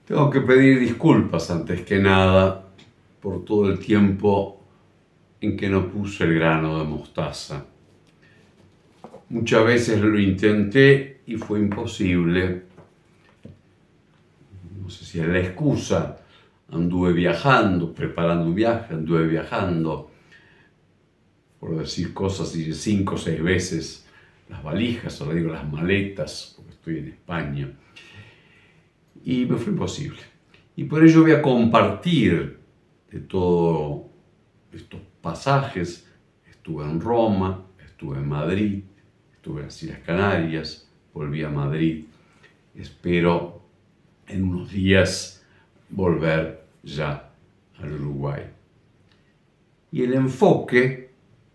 Tengo que pedir disculpas antes que nada por todo el tiempo en que no puse el grano de mostaza. Muchas veces lo intenté y fue imposible. No sé si es la excusa. Anduve viajando, preparando un viaje, anduve viajando, por decir cosas, y 5 o 6 veces las valijas, ahora digo las maletas, porque estoy en España. Y me fue imposible. Y por ello voy a compartir de todos estos pasajes. Estuve en Roma, estuve en Madrid, estuve en las Islas Canarias, volví a Madrid. Espero en unos días volver ya al Uruguay. Y el enfoque,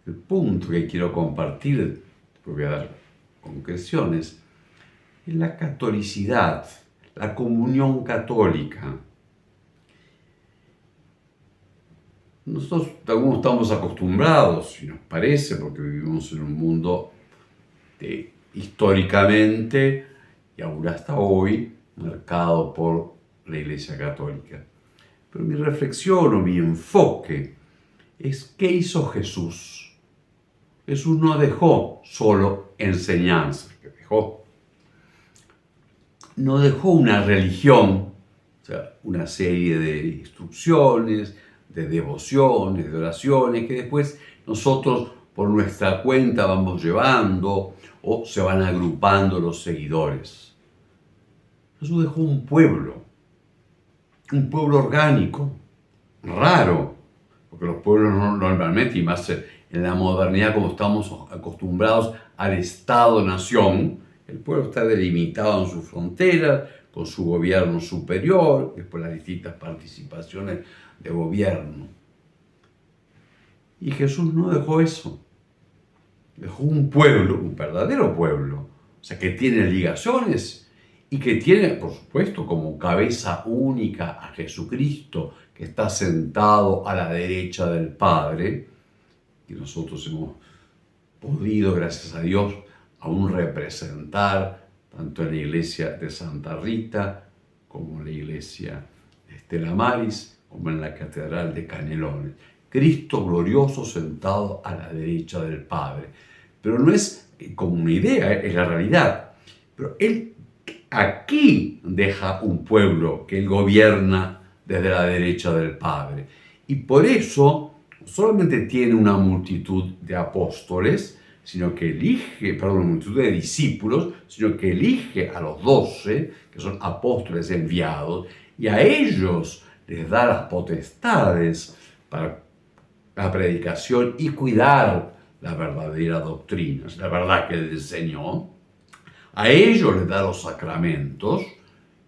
el punto que quiero compartir, voy a dar concreciones, es la catolicidad, la comunión católica. Nosotros algunos estamos acostumbrados, y nos parece, porque vivimos en un mundo históricamente y aún hasta hoy marcado por la Iglesia Católica. Pero mi reflexión o mi enfoque es ¿qué hizo Jesús? Jesús no dejó solo enseñanzas, no dejó una religión, o sea, una serie de instrucciones, de devociones, de oraciones, que después nosotros por nuestra cuenta vamos llevando o se van agrupando los seguidores. Jesús dejó un pueblo orgánico, raro, porque los pueblos normalmente, y más en la modernidad como estamos acostumbrados al Estado-nación, el pueblo está delimitado en sus fronteras, con su gobierno superior, después las distintas participaciones de gobierno. Y Jesús no dejó eso. Dejó un pueblo, un verdadero pueblo, o sea, que tiene ligaciones y que tiene, por supuesto, como cabeza única a Jesucristo, que está sentado a la derecha del Padre, y nosotros hemos podido, gracias a Dios, aún representar tanto en la iglesia de Santa Rita, como en la iglesia de Estela Maris, como en la catedral de Canelones. Cristo glorioso sentado a la derecha del Padre. Pero no es como una idea, es la realidad. Pero Él aquí deja un pueblo que Él gobierna desde la derecha del Padre. Y por eso no solamente tiene una multitud de apóstoles, sino que una multitud de discípulos, sino que elige a los 12, que son apóstoles enviados, y a ellos les da las potestades para la predicación y cuidar la verdadera doctrina, la verdad que Él enseñó. A ellos les da los sacramentos,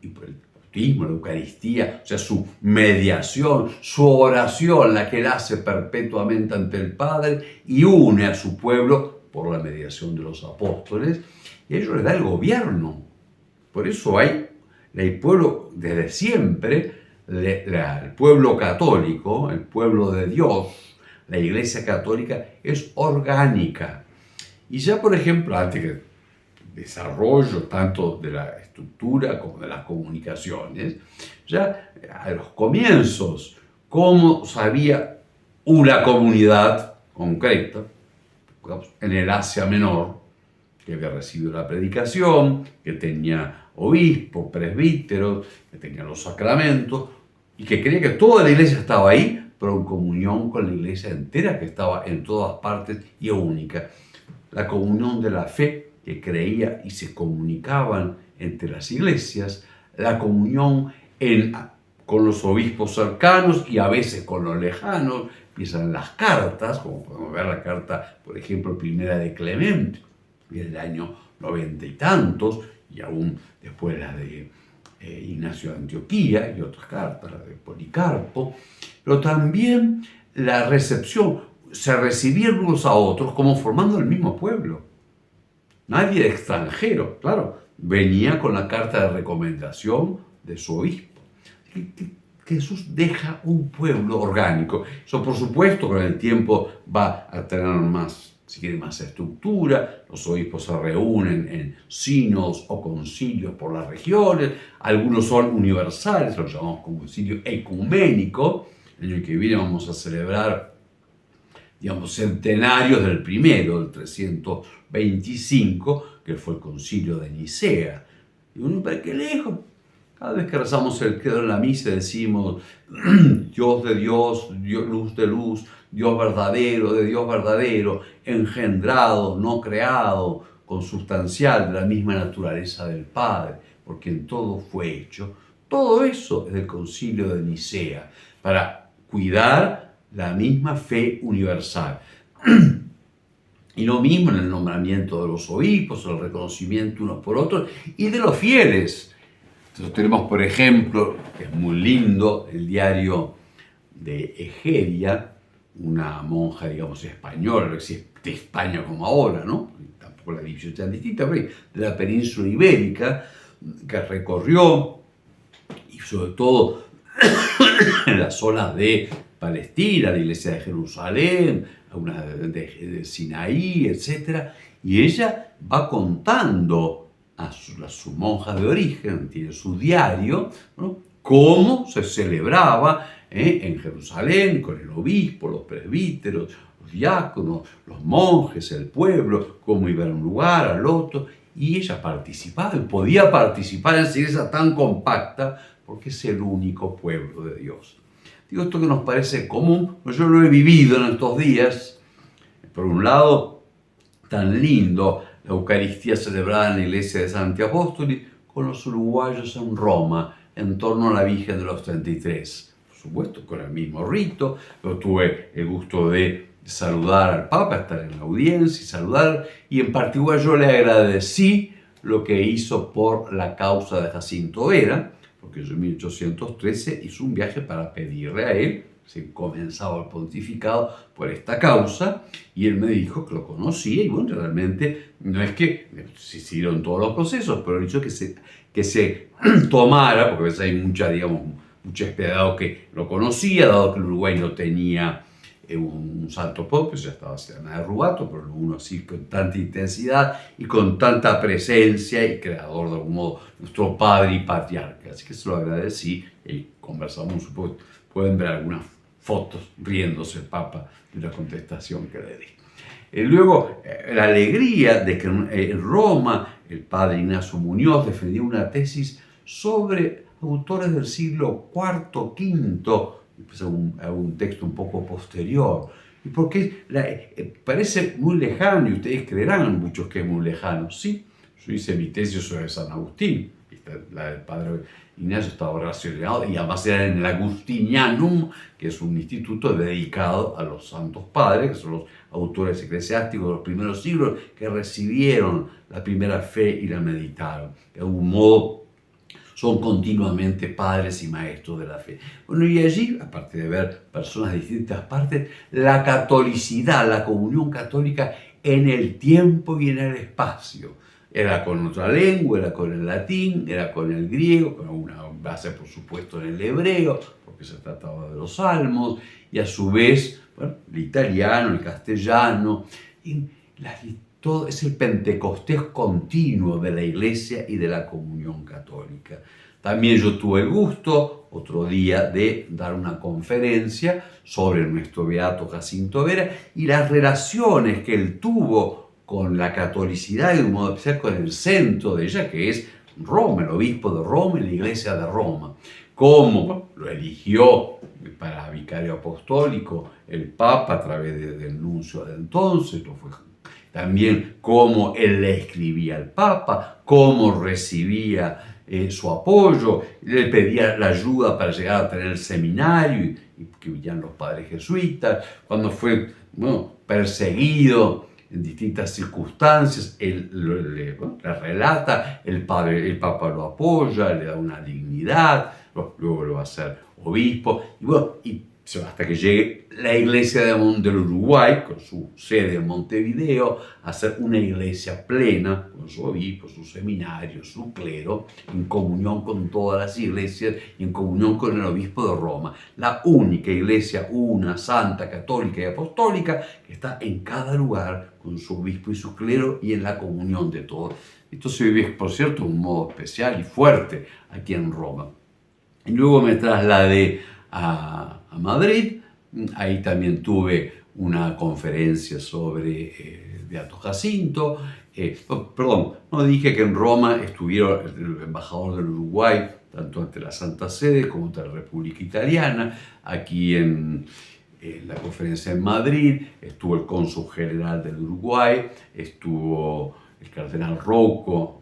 y por el bautismo, la Eucaristía, o sea, su mediación, su oración, la que Él hace perpetuamente ante el Padre, y une a su pueblo por la mediación de los apóstoles, y a ellos les da el gobierno. Por eso hay pueblo desde siempre, el pueblo católico, el pueblo de Dios, la Iglesia Católica es orgánica. Y ya, por ejemplo, antes que desarrollo tanto de la estructura como de las comunicaciones, ya a los comienzos, cómo sabía una comunidad concreta, en el Asia Menor, que había recibido la predicación, que tenía obispos, presbíteros, que tenía los sacramentos, y que creía que toda la iglesia estaba ahí, pero en comunión con la iglesia entera, que estaba en todas partes y única. La comunión de la fe, que creía y se comunicaban entre las iglesias, la comunión con los obispos cercanos y a veces con los lejanos. Empiezan las cartas, como podemos ver la carta, por ejemplo, primera de Clemente, del año 90 y tantos, y aún después la de Ignacio de Antioquía y otras cartas, la de Policarpo, pero también la recepción, se recibían unos a otros como formando el mismo pueblo. Nadie extranjero, claro, venía con la carta de recomendación de su obispo. Jesús deja un pueblo orgánico. Eso, por supuesto, con el tiempo va a tener más si quiere más estructura, los obispos se reúnen en sínodos o concilios por las regiones, algunos son universales, lo llamamos concilio ecuménico. El año que viene vamos a celebrar, digamos, centenarios del primero, del 325, que fue el concilio de Nicea. Y uno, ¿para qué lejos? Cada vez que rezamos el credo en la misa decimos Dios de Dios, luz de luz, Dios verdadero de Dios verdadero, engendrado, no creado, consubstancial de la misma naturaleza del Padre, porque en todo fue hecho. Todo eso es del concilio de Nicea, para cuidar la misma fe universal. Y lo mismo en el nombramiento de los obispos, el reconocimiento unos por otros y de los fieles. Entonces tenemos, por ejemplo, que es muy lindo, el diario de Egeria, una monja, digamos, española, no existe de España como ahora, ¿no? Tampoco la división es tan distinta, pero de la península ibérica, que recorrió, y sobre todo en las zonas de Palestina, la iglesia de Jerusalén, una de Sinaí, etc. Y ella va contando a sus monjas de origen, tiene su diario, ¿no? Cómo se celebraba en Jerusalén con el obispo, los presbíteros, los diáconos, los monjes, el pueblo, cómo iba de un lugar al otro. Y ella participaba y podía participar en esa iglesia tan compacta porque es el único pueblo de Dios. Digo esto que nos parece común, pero yo lo he vivido en estos días. Por un lado, tan lindo la Eucaristía celebrada en la iglesia de Santi Apóstoli con los uruguayos en Roma, en torno a la Virgen de los 33. Por supuesto, con el mismo rito. Yo tuve el gusto de saludar al Papa, estar en la audiencia y saludar. Y en particular yo le agradecí lo que hizo por la causa de Jacinto Vera, porque yo en 1813 hice un viaje para pedirle a él, se comenzaba el pontificado por esta causa, y él me dijo que lo conocía, y bueno, realmente no es que se hicieron todos los procesos, pero el hecho que se tomara, porque a veces hay mucha esperado que lo conocía, dado que el Uruguay no tenía un santo propio, ya estaba Serna de Rubato, pero uno así con tanta intensidad y con tanta presencia y creador de algún modo nuestro padre y patriarca. Así que se lo agradecí y conversamos un poco. Pueden ver algunas fotos riéndose el Papa de la contestación que le di. Luego, la alegría de que en Roma el padre Ignacio Muñoz defendió una tesis sobre autores del siglo IV, V, un texto un poco posterior, y porque parece muy lejano, y ustedes creerán muchos que es muy lejano. Sí, yo hice mi tesis sobre San Agustín, la del padre Ignacio estaba relacionado, y además era en el Agustinianum, que es un instituto dedicado a los santos padres, que son los autores eclesiásticos de los primeros siglos, que recibieron la primera fe y la meditaron. De algún modo, son continuamente padres y maestros de la fe. Bueno, y allí, aparte de ver personas de distintas partes, la catolicidad, la comunión católica en el tiempo y en el espacio. Era con otra lengua, era con el latín, era con el griego, con una base, por supuesto, en el hebreo, porque se trataba de los salmos, y a su vez, bueno, el italiano, el castellano, y todo es el Pentecostés continuo de la Iglesia y de la comunión católica. También yo tuve el gusto, otro día, de dar una conferencia sobre nuestro beato Jacinto Vera y las relaciones que él tuvo con la catolicidad y de un modo especial con el centro de ella, que es Roma, el obispo de Roma y la Iglesia de Roma. Cómo lo eligió para vicario apostólico el Papa a través del nuncio de entonces, lo fue. También cómo él le escribía al Papa, cómo recibía su apoyo, le pedía la ayuda para llegar a tener el seminario y que vivían los padres jesuitas, cuando fue perseguido en distintas circunstancias, él le relata, el Papa lo apoya, le da una dignidad, luego lo va a hacer obispo, y hasta que llegue la iglesia del Uruguay, con su sede en Montevideo, a ser una iglesia plena, con su obispo, su seminario, su clero, en comunión con todas las iglesias y en comunión con el obispo de Roma. La única iglesia, una, santa, católica y apostólica, que está en cada lugar con su obispo y su clero y en la comunión de todos. Esto se vive, por cierto, de un modo especial y fuerte aquí en Roma. Y luego me trasladé a Madrid. Ahí también tuve una conferencia sobre Beato Jacinto. Perdón, no dije que en Roma estuviera el embajador del Uruguay, tanto ante la Santa Sede como ante la República Italiana. Aquí en la conferencia en Madrid estuvo el cónsul general del Uruguay, estuvo el cardenal Rouco,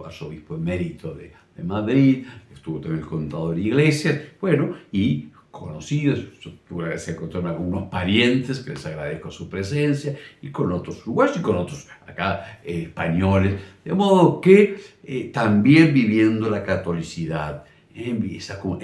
arzobispo emérito de Madrid, estuvo también el contador Iglesias, bueno, y conocidos, yo tuve que encontrarme con algunos parientes que les agradezco su presencia, y con otros uruguayos y con otros acá españoles, de modo que también viviendo la catolicidad en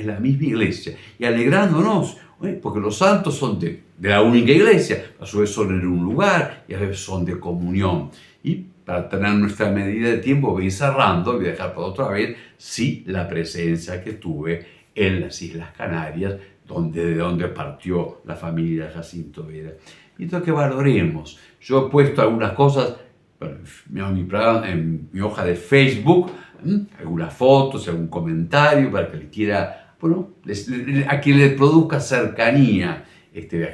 la misma iglesia y alegrándonos, porque los santos son de la única iglesia, a su vez son en un lugar y a veces son de comunión. Y para tener nuestra medida de tiempo voy cerrando, voy a dejar por otra vez, sí, la presencia que tuve en las Islas Canarias, de donde partió la familia Jacinto Vera. Y entonces que valoremos. Yo he puesto algunas cosas en mi hoja de Facebook, algunas fotos, algún comentario para que le quiera, bueno, a quien le produzca cercanía,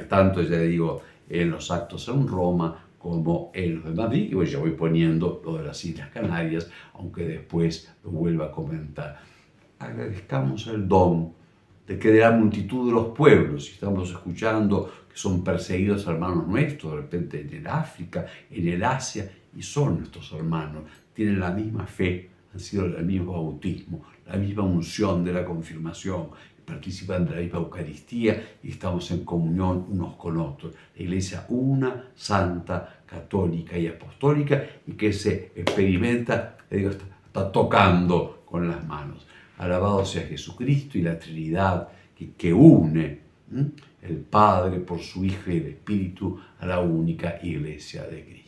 tanto ya digo, en los actos en Roma como en los de Madrid, y ya voy poniendo lo de las Islas Canarias, aunque después lo vuelva a comentar. Agradezcamos el don de que de la multitud de los pueblos, si estamos escuchando que son perseguidos hermanos nuestros, de repente en el África, en el Asia, y son nuestros hermanos, tienen la misma fe, han sido el mismo bautismo, la misma unción de la confirmación, participan de la misma Eucaristía y estamos en comunión unos con otros. La Iglesia una, santa, católica y apostólica, y que se experimenta, está tocando con las manos. Alabado sea Jesucristo y la Trinidad que une el Padre por su Hijo y el Espíritu a la única Iglesia de Cristo.